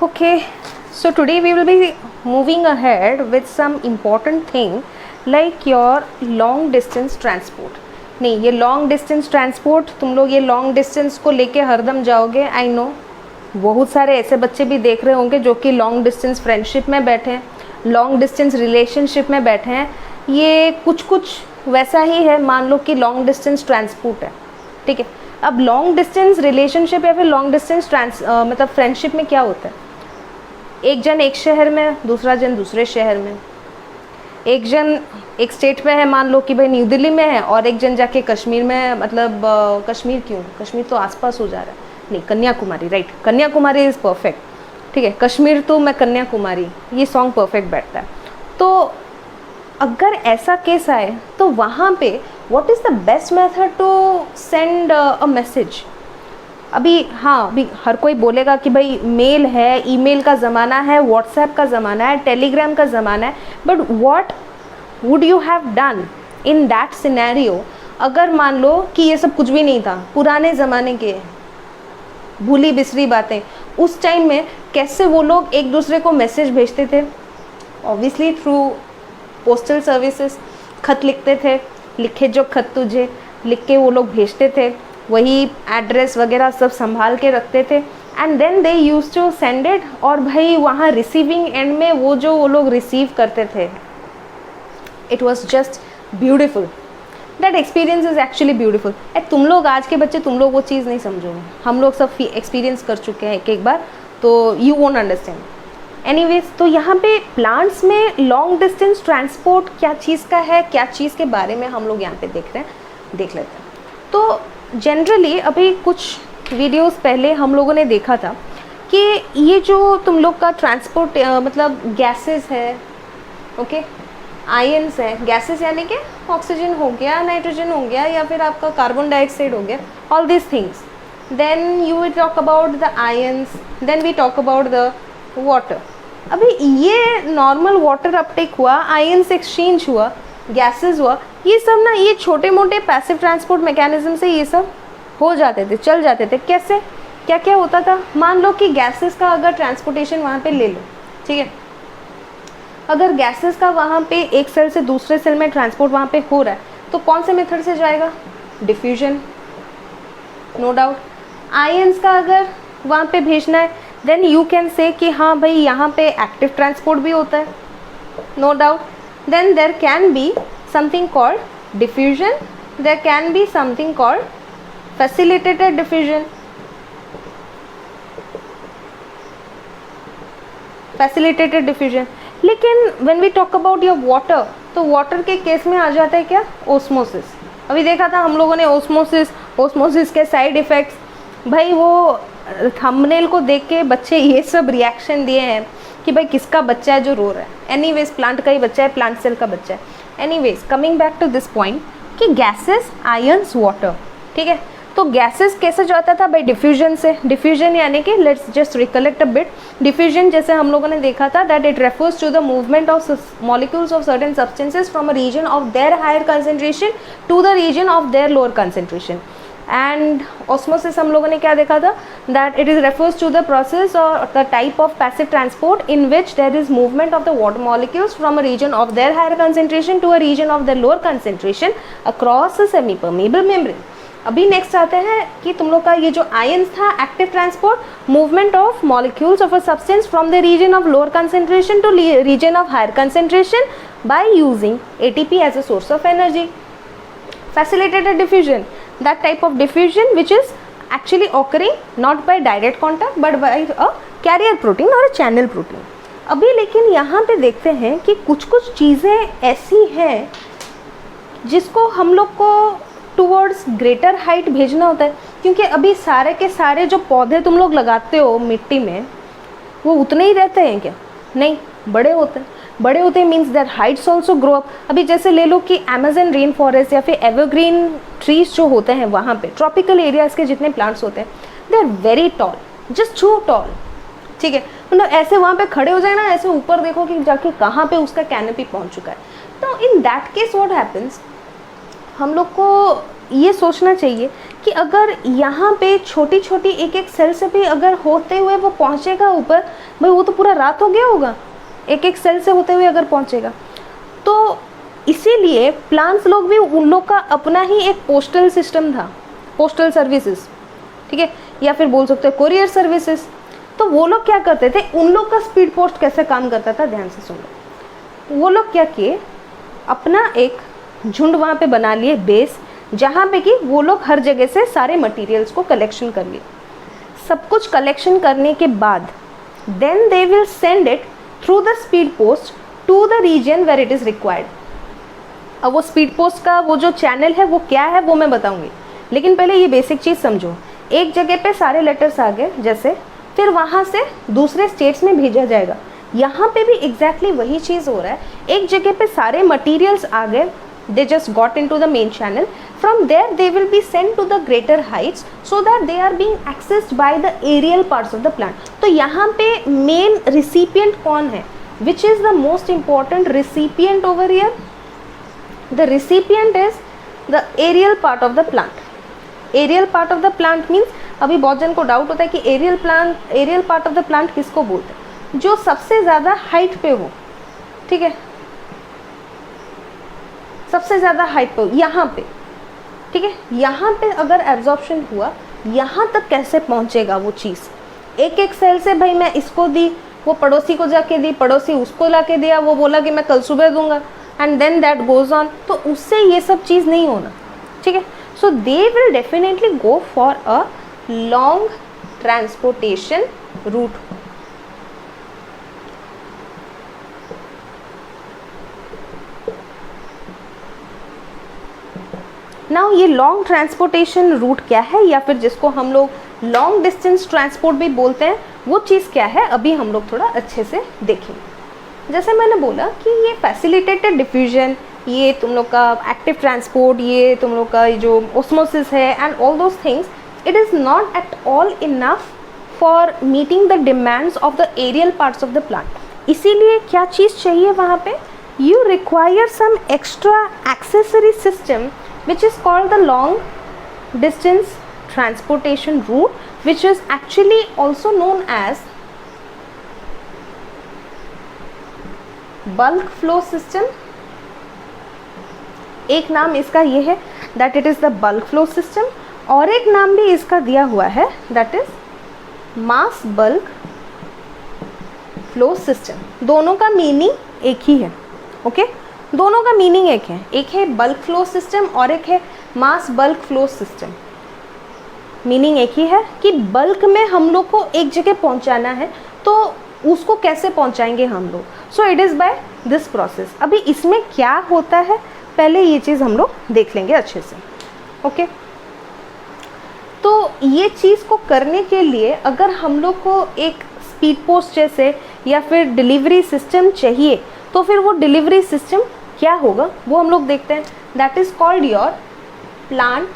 Okay, so today we will be moving ahead with some important thing like your long distance transport. नहीं, ये long distance transport तुम लोग ये long distance को लेके हरदम जाओगे. आई नो बहुत सारे ऐसे बच्चे भी देख रहे होंगे जो कि लॉन्ग डिस्टेंस फ्रेंडशिप में बैठे हैं, लॉन्ग डिस्टेंस रिलेशनशिप में बैठे हैं. ये कुछ वैसा ही है, मान लो कि लॉन्ग डिस्टेंस ट्रांसपोर्ट है, ठीक है. अब लॉन्ग डिस्टेंस रिलेशनशिप या फिर लॉन्ग डिस्टेंस मतलब फ्रेंडशिप में क्या होता है, एक जन एक शहर में, दूसरा जन दूसरे शहर में, एक जन एक स्टेट में है, मान लो कि भाई न्यू दिल्ली में है, और एक जन जाके कश्मीर में, मतलब कश्मीर क्यों, कश्मीर तो आसपास हो जा रहा है, नहीं Kanyakumari, right, Kanyakumari is perfect, ठीक है. कश्मीर तो मैं कन्याकुमारी, ये सॉन्ग परफेक्ट बैठता है. तो अगर ऐसा केस आए तो वहाँ पे what is the best method to send a message. अभी हर कोई बोलेगा कि भाई मेल है, ईमेल का ज़माना है, व्हाट्सएप का ज़माना है, टेलीग्राम का ज़माना है. But what would you have done in that scenario अगर मान लो कि ये सब कुछ भी नहीं था, पुराने ज़माने के भूली बिसरी बातें. उस टाइम में कैसे वो लोग एक दूसरे को मैसेज भेजते थे? Obviously through postal services. खत लिखते थे, लिखे जो खत तुझे लिख के वो लोग भेजते थे, वही एड्रेस वगैरह सब संभाल के रखते थे. And then they use to send it. और भाई वहाँ रिसीविंग एंड में वो लोग रिसीव करते थे, it was just beautiful. That experience is actually beautiful. तुम लोग आज के बच्चे, तुम लोग वो चीज़ नहीं समझोगे, हम लोग सब एक्सपीरियंस कर चुके हैं एक बार, तो यू वोंट अंडरस्टैंड. एनीवेज, तो यहाँ पे प्लांट्स में लॉन्ग डिस्टेंस ट्रांसपोर्ट क्या चीज़ का है, क्या चीज़ के बारे में हम लोग यहाँ पे देख लेते हैं. तो जनरली अभी कुछ वीडियोस पहले हम लोगों ने देखा था कि ये जो तुम लोग का ट्रांसपोर्ट मतलब गैसेस है, ओके, आयंस है. गैसेस यानी कि ऑक्सीजन हो गया, नाइट्रोजन हो गया, या फिर आपका कार्बन डाइऑक्साइड हो गया, all these things. Then you will talk about the ions, then we talk about the water. अभी ये नॉर्मल वाटर अपटेक हुआ, आयंस एक्सचेंज हुआ, गैसेस हुआ, ये सब ना ये छोटे मोटे पैसिव ट्रांसपोर्ट मैकेनिज्म से ये सब हो जाते थे, चल जाते थे. कैसे, क्या क्या होता था? मान लो कि गैसेस का अगर ट्रांसपोर्टेशन वहाँ पे ले लो, ठीक है, अगर गैसेस का वहाँ पे एक सेल से दूसरे सेल में ट्रांसपोर्ट वहाँ पे हो रहा है, तो कौन से मेथड से जाएगा? Diffusion, no doubt. आयंस का अगर वहाँ पे भेजना है, देन यू कैन से कि हाँ भाई यहाँ पे एक्टिव ट्रांसपोर्ट भी होता है, no doubt. Then there can be something called diffusion, there can be something called facilitated diffusion. Facilitated diffusion. लेकिन when we talk about your water, तो वाटर के केस में आ जाता है क्या? ओस्मोसिस. अभी देखा था हम लोगों ने ओस्मोसिस के साइड इफ़ेक्ट्स. भाई वो थंबनेल को देख के बच्चे ये सब रिएक्शन दिए हैं कि भाई किसका बच्चा है जो रो रहा है. एनीवेज प्लांट का ही बच्चा है, प्लांट सेल का बच्चा है. Anyways coming back to this point कि गैसेस, आयंस, वाटर, ठीक है. तो गैसेस कैसे जाता था? भाई डिफ्यूजन से. डिफ्यूजन यानी कि let's just recollect a bit. Diffusion जैसे हम लोगों ने देखा था that it refers to the movement of molecules of certain substances from a region of their higher concentration to the region of their lower concentration. And osmosis हम लोगों ने क्या देखा था? That it is refers to the process और the type of passive transport in which there is movement of the water molecules from a region of their higher concentration to a region of the lower concentration across a semi permeable membrane. अभी next आते हैं कि तुम लोग का ये जो ions था, active transport, movement of molecules of a substance from the region of lower concentration to region of higher concentration by using ATP as a source of energy. Facilitated diffusion, that type of diffusion which is actually occurring not by direct contact but by a carrier protein or a channel protein. अभी लेकिन यहाँ पे देखते हैं कि कुछ चीज़ें ऐसी हैं जिसको हम लोग को टूवर्ड्स ग्रेटर हाइट भेजना होता है, क्योंकि अभी सारे के सारे जो पौधे तुम लोग लगाते हो मिट्टी में वो उतने ही रहते हैं क्या? नहीं, बड़े होते हैं. बड़े होते हैं means that Heights also grow up. अभी जैसे ले लो कि अमेजन रेन फॉरेस्ट या फिर एवरग्रीन ट्रीज जो होते हैं वहाँ पे, ट्रॉपिकल एरियाज़ के जितने प्लांट्स होते हैं, they are very tall, just too tall, ठीक है. मतलब ऐसे वहाँ पे खड़े हो जाए ना, ऐसे ऊपर देखो कि जाके कहाँ पे उसका कैनोपी पहुँच चुका है. तो in that case what happens, हम लोग को ये सोचना चाहिए कि अगर यहाँ पे छोटी छोटी एक एक सेल से भी अगर होते हुए वो पहुँचेगा ऊपर, भाई वो तो पूरा रात हो गया होगा, एक एक सेल से होते हुए अगर पहुँचेगा। तो इसीलिए प्लांट्स लोग भी, उन लोग का अपना ही एक पोस्टल सिस्टम था, पोस्टल सर्विसेज, ठीक है, या फिर बोल सकते हो कोरियर सर्विसेज। तो वो लोग क्या करते थे, उन लोग का स्पीड पोस्ट कैसे काम करता था, ध्यान से सुनो। वो लोग क्या किए, अपना एक झुंड वहाँ पे बना लिए, बेस, जहाँ पे कि वो लोग हर जगह से सारे मटेरियल्स को कलेक्शन कर लिए। सब कुछ कलेक्शन करने के बाद then they will send it through the speed post to the region where it is required. अब वो स्पीड पोस्ट का वो जो चैनल है वो क्या है वो मैं बताऊंगी, लेकिन पहले ये बेसिक चीज़ समझो। एक जगह पे सारे लेटर्स आ गए जैसे, फिर वहाँ से दूसरे स्टेट्स में भेजा जाएगा। यहाँ पे भी एग्जैक्टली वही चीज़ हो रहा है। एक जगह पे सारे मटेरियल्स आ गए, they just got into the main channel. From there they will be sent to the greater heights so that they are being accessed by the aerial parts of the plant. तो यहाँ पे main recipient कौन है, which is the most important recipient over here? The recipient is the aerial part of the plant. Aerial part of the plant means, अभी बहुत जन को doubt होता है कि aerial part of the plant किसको बोलते हैं, जो सबसे ज़्यादा हाइट पे हो, ठीक है, सबसे ज़्यादा हाइट पे, यहाँ पे, ठीक है, यहाँ पे अगर एब्जॉर्प्शन हुआ, यहाँ तक कैसे पहुँचेगा वो चीज़। एक एक सेल से भाई मैं इसको दी, वो पड़ोसी को जाके दी, पड़ोसी उसको ला के दिया, वो बोला कि मैं कल सुबह दूंगा, and then that goes on. तो उससे ये सब चीज़ नहीं होना, ठीक है। So they will definitely go for a long transportation route. Now ये लॉन्ग ट्रांसपोर्टेशन रूट क्या है, या फिर जिसको हम लोग लॉन्ग डिस्टेंस ट्रांसपोर्ट भी बोलते हैं, वो चीज़ क्या है अभी हम लोग थोड़ा अच्छे से देखेंगे। जैसे मैंने बोला कि ये फैसिलिटेटेड डिफ्यूजन, ये तुम लोग का एक्टिव ट्रांसपोर्ट, ये तुम लोग का जो ऑस्मोसिस है and all those things, it is not at all enough for meeting the demands of the aerial parts of the plant. इसीलिए क्या चीज़ चाहिए वहाँ पे, you require some extra accessory system which is called the long distance transportation route, which is actually also known as bulk flow system. एक नाम इसका ये है that it is the bulk flow system, और एक नाम भी इसका दिया हुआ है that is mass bulk flow system. दोनों का मीनिंग एक ही है, ओके दोनों का मीनिंग एक है बल्क फ्लो सिस्टम और एक है मास बल्क फ्लो सिस्टम। मीनिंग एक ही है कि बल्क में हम लोग को एक जगह पहुंचाना है, तो उसको कैसे पहुंचाएंगे हम लोग, so it is by this process. अभी इसमें क्या होता है पहले ये चीज़ हम लोग देख लेंगे अच्छे से, ओके। तो ये चीज़ को करने के लिए अगर हम लोग को एक स्पीड पोस्ट जैसे या फिर डिलीवरी सिस्टम चाहिए, तो फिर वो डिलीवरी सिस्टम क्या होगा वो हम लोग देखते हैं। That is called your plant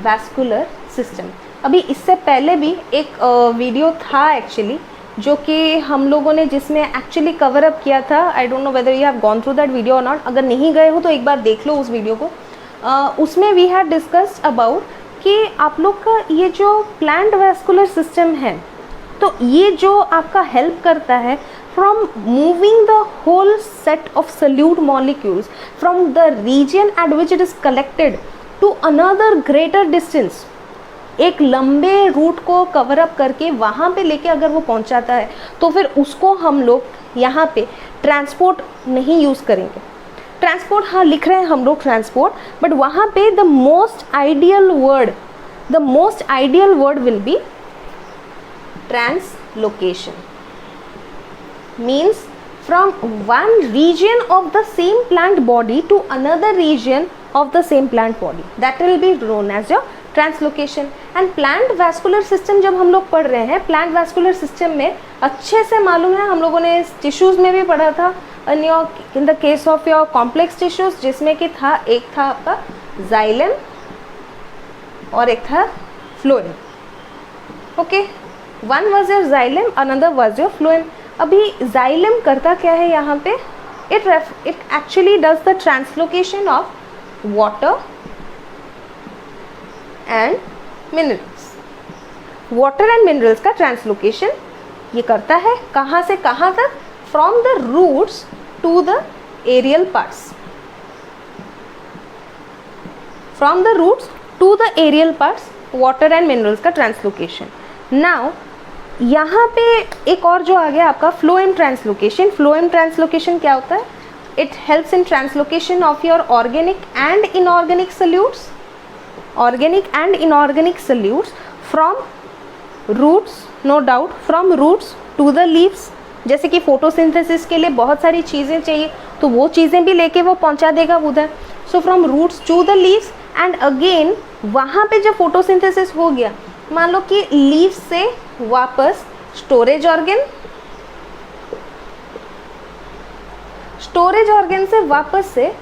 vascular system. अभी इससे पहले भी एक वीडियो था एक्चुअली, जो कि हम लोगों ने जिसमें एक्चुअली कवर अप किया था। I don't know whether you have gone through that video और नॉट। अगर नहीं गए हो तो एक बार देख लो उस वीडियो को। उसमें वी हैड डिस्कस्ड अबाउट कि आप लोग का ये जो प्लांट वैस्कुलर सिस्टम है, तो ये जो आपका हेल्प करता है from moving the whole set of solute molecules from the region at which it is collected to another greater distance, एक लंबे रूट को कवर अप करके वहाँ पे लेके अगर वो पहुँचाता है, तो फिर उसको हम लोग यहाँ पे ट्रांसपोर्ट नहीं यूज़ करेंगे। ट्रांसपोर्ट हाँ लिख रहे हैं हम लोग ट्रांसपोर्ट, बट वहाँ पे the most ideal word will be translocation. means from one region of the same plant body to another region of the same plant body, that will be known as your translocation. and plant vascular system जब हम लोग पढ़ रहे हैं, plant vascular system में अच्छे से मालूम है, हम लोगों ने टिश्यूज़ में भी पढ़ा था in the case of your complex tissues, जिसमें कि था एक था आपका xylem और एक था phloem, okay, one was your xylem, another was your phloem. अभी xylem करता क्या है यहाँ पे, it actually does the translocation of water and minerals. Water and minerals का ट्रांसलोकेशन ये करता है कहाँ से कहाँ तक? From the roots to the aerial parts, from the roots to the aerial parts, water and minerals का ट्रांसलोकेशन। नाउ यहाँ पे एक और जो आ गया आपका फ्लोएम ट्रांसलोकेशन। फ्लोएम ट्रांसलोकेशन क्या होता है? It helps in translocation of your organic and inorganic solutes, organic and inorganic solutes from roots, no doubt, from roots to the leaves. जैसे कि फोटोसिंथेसिस के लिए बहुत सारी चीज़ें चाहिए तो वो चीज़ें भी लेके वो पहुंचा देगा उधर। So from roots to the leaves and again वहाँ पे जब फोटोसिंथेसिस हो गया, मान लो कि लीव्स से वापस स्टोरेज ऑर्गन, स्टोरेज ऑर्गन से वापस से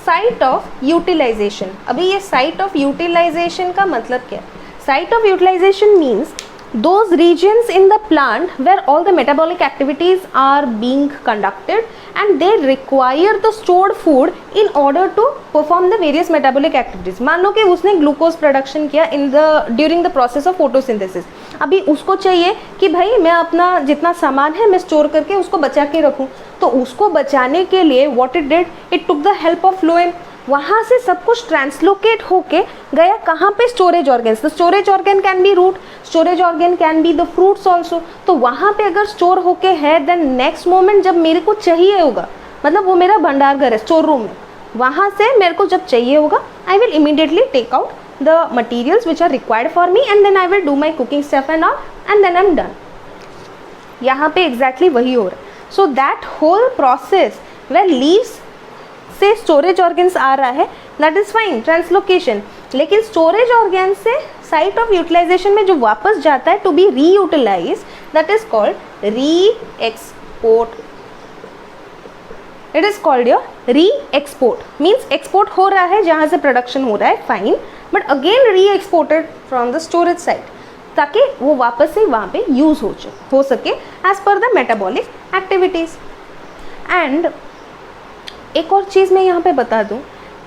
साइट ऑफ यूटिलाइजेशन। अभी ये साइट ऑफ यूटिलाइजेशन का मतलब क्या है? Site of utilisation means those regions in the plant where all the metabolic activities are being conducted and they require the stored food in order to perform the various metabolic activities। मान लो कि उसने glucose production किया in the during the process of photosynthesis. अभी उसको चाहिए कि भाई मैं अपना जितना सामान है मैं स्टोर करके उसको बचा के रखूँ, तो उसको बचाने के लिए what it did, it took the help of phloem. वहाँ से सब कुछ ट्रांसलोकेट होके गया कहाँ पे? Storage organs. The storage organ can be root, storage organ can be the fruits also. तो वहाँ पे अगर स्टोर होके है देन नेक्स्ट मोमेंट जब मेरे को चाहिए होगा, मतलब वो मेरा भंडार घर है, स्टोर रूम है, वहाँ से मेरे को जब चाहिए होगा I will immediately take out the materials which are required for me and then I will do my cooking stuff and all and then I am done. यहाँ पे एग्जैक्टली वही हो रहा है। So that whole process where leaves से storage organs आ रहा है, दैट इज फाइन, ट्रांसलोकेशन। लेकिन स्टोरेज ऑर्गन से साइट ऑफ यूटिलाइजेशन में जो वापस जाता है to be reutilise, that is called री export. It is called your री एक्सपोर्ट। मीन्स एक्सपोर्ट हो रहा है जहाँ से प्रोडक्शन हो रहा है, फाइन, बट अगेन री exported from the storage site, ताकि वो वापस से वहाँ पे यूज हो सके as per the metabolic activities. And एक और चीज़ मैं यहाँ पे बता दूँ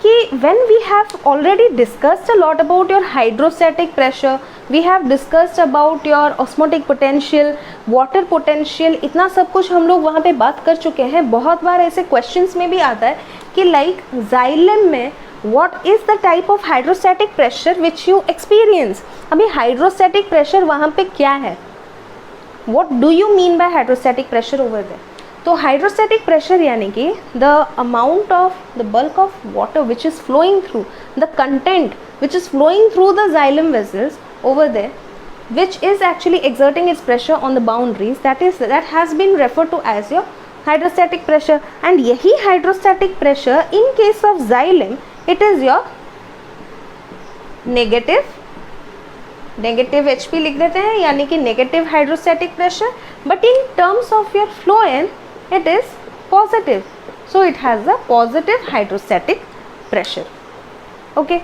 कि when we have already discussed a lot about your hydrostatic pressure, we have discussed about your osmotic potential, water potential, इतना सब कुछ हम लोग वहाँ पे बात कर चुके हैं। बहुत बार ऐसे questions में भी आता है कि like xylem में what is the type of hydrostatic pressure which you experience। अभी hydrostatic pressure वहाँ पे क्या है? What do you mean by hydrostatic pressure over there? तो हाइड्रोस्टैटिक प्रेशर यानी कि the amount of the bulk of water which is flowing through, the content which is flowing through the xylem vessels over there, which is actually exerting its pressure on the boundaries, that has been referred to as your hydrostatic pressure। and यही hydrostatic pressure in case of xylem, it is your negative HP लिख देते हैं, यानी कि negative hydrostatic pressure, but in terms of your phloem it is positive, so it has a positive hydrostatic pressure। okay,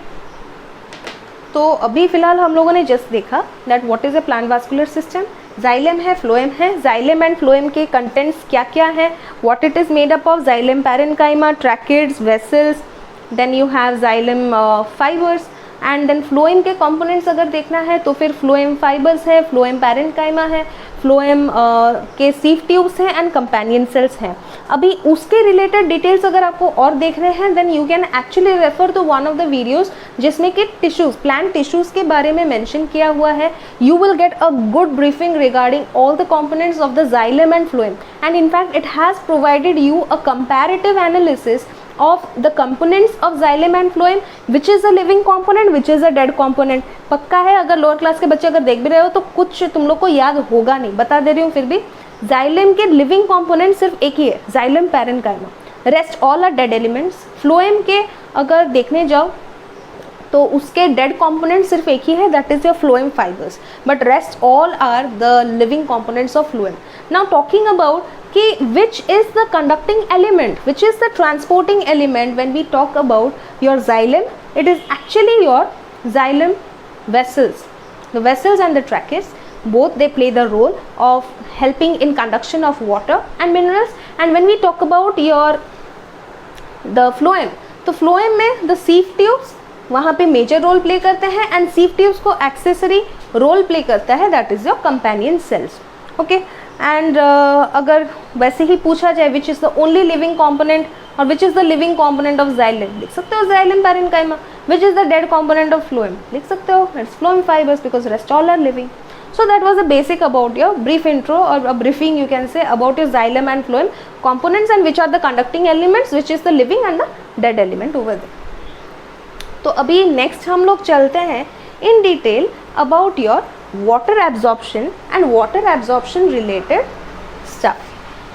तो अभी फिलहाल हम लोगों ने जस्ट देखा that what is a plant vascular system, xylem है, phloem है, xylem and phloem के contents क्या क्या है, what it is made up of, xylem parenchyma, tracheids, vessels, then you have xylem fibers, and then phloem के components अगर देखना है तो फिर फ्लोएम फाइबर्स है, फ्लोएम पैरेन्काइमा है, फ्लोएम के सीव ट्यूब्स हैं एंड कंपेनियन सेल्स हैं। अभी उसके रिलेटेड डिटेल्स अगर आपको और देख रहे हैं then you can actually refer to one of the videos जिसमें कि टिश्यूज, प्लांट टिश्यूज के बारे में मेंशन किया हुआ है। You will get a good briefing regarding all the components of the xylem and phloem, and in fact it has provided you a comparative analysis of the components of xylem and phloem, which is a living component, which is a dead component। पक्का है, अगर lower class के बच्चे अगर देख भी रहे हो तो कुछ तुम लोग को याद होगा नहीं, बता दे रही हूँ फिर भी। xylem के लिविंग कंपोनेंट सिर्फ एक ही है, xylem parenchyma, rest all are dead elements. Phloem के अगर देखने जाओ तो उसके डेड कंपोनेंट सिर्फ एक ही है, that is your phloem fibres, but rest all are the living components of phloem. Now talking about कि which is the conducting element, which is the transporting element when we talk about your xylem, it is actually your xylem vessels, the vessels and the tracheids, both they play the role of helping in conduction of water and minerals। and when we talk about your the phloem, तो phloem में the sieve tubes, वहाँ पे major role play करते हैं, and sieve tubes को accessory role play करता है, that is your companion cells. Okay, and अगर वैसे ही पूछा जाए which is the only living component और which is the living component of xylem, लिख सकते हो xylem parenchyma. Which is the dead component of phloem, लिख सकते हो it's phloem fibres because rest all are living. So that was a basic about your brief intro or a briefing you can say about your xylem and phloem components and which are the conducting elements, which is the living and the dead element over there. तो अभी next हम लोग चलते हैं in detail about your water absorption and water absorption related stuff.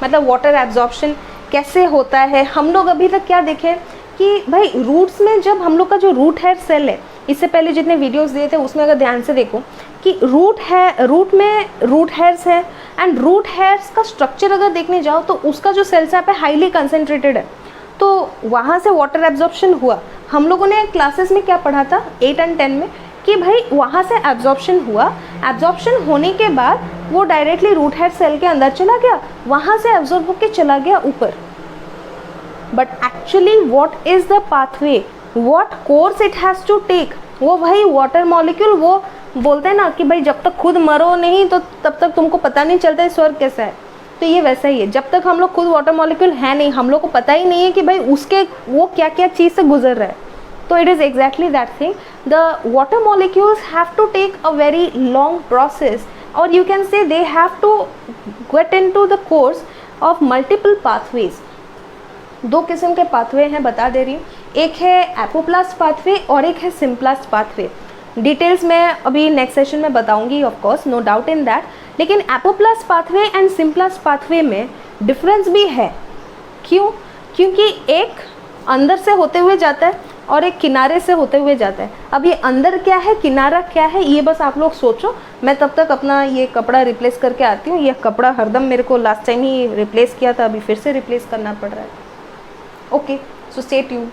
मतलब water absorption कैसे होता है. हम लोग अभी तक क्या देखे कि भाई रूट्स में जब हम लोग का जो रूट हेयर सेल है, इससे पहले जितने वीडियोस दिए थे उसमें अगर ध्यान से देखो कि रूट में रूट हेयर्स है, एंड रूट हेयर्स का स्ट्रक्चर अगर देखने जाओ तो उसका जो सेल सैप है हाईली कंसनट्रेटेड है. तो वहाँ से वाटर एब्जॉर्प्शन हुआ. हम लोगों ने क्लासेस में क्या पढ़ा था 8 और 10 में कि भाई वहाँ से एब्जॉर्प्शन हुआ, एब्जॉर्प्शन होने के बाद वो डायरेक्टली रूट हेयर सेल के अंदर चला गया, वहाँ से एब्जॉर्ब होकर चला गया ऊपर. But actually what is the pathway, what course it has to take, वो भाई वाटर मॉलिक्यूल, वो बोलते हैं ना कि भाई जब तक खुद मरो नहीं तो तब तक तुमको पता नहीं चलता है स्वर्ग कैसा है. तो ये वैसा ही है, जब तक हम लोग खुद वाटर मॉलिक्यूल है नहीं, हम लोग को पता ही नहीं है कि भाई उसके वो क्या क्या चीज़ से गुजर रहा है. तो it is exactly that thing. The water molecules have to take a very long process, और you can say they have to get into the course of multiple pathways. दो किस्म के पाथवे हैं, बता दे रही हूँ. एक है एपोप्लास्ट पाथवे और एक है सिम्प्लास्ट पाथवे. डिटेल्स मैं अभी नेक्स्ट सेशन में बताऊंगी, of course, no doubt in that. लेकिन apoplast pathway and symplast pathway में डिफरेंस भी है. क्यों? क्योंकि एक अंदर से होते हुए जाता है और एक किनारे से होते हुए जाता है. अब ये अंदर क्या है, किनारा क्या है, ये बस आप लोग सोचो. मैं तब तक अपना ये कपड़ा रिप्लेस करके आती हूँ. ये कपड़ा हरदम मेरे को लास्ट टाइम ही रिप्लेस किया था, अभी फिर से रिप्लेस करना पड़ रहा है. Okay, so stay tuned.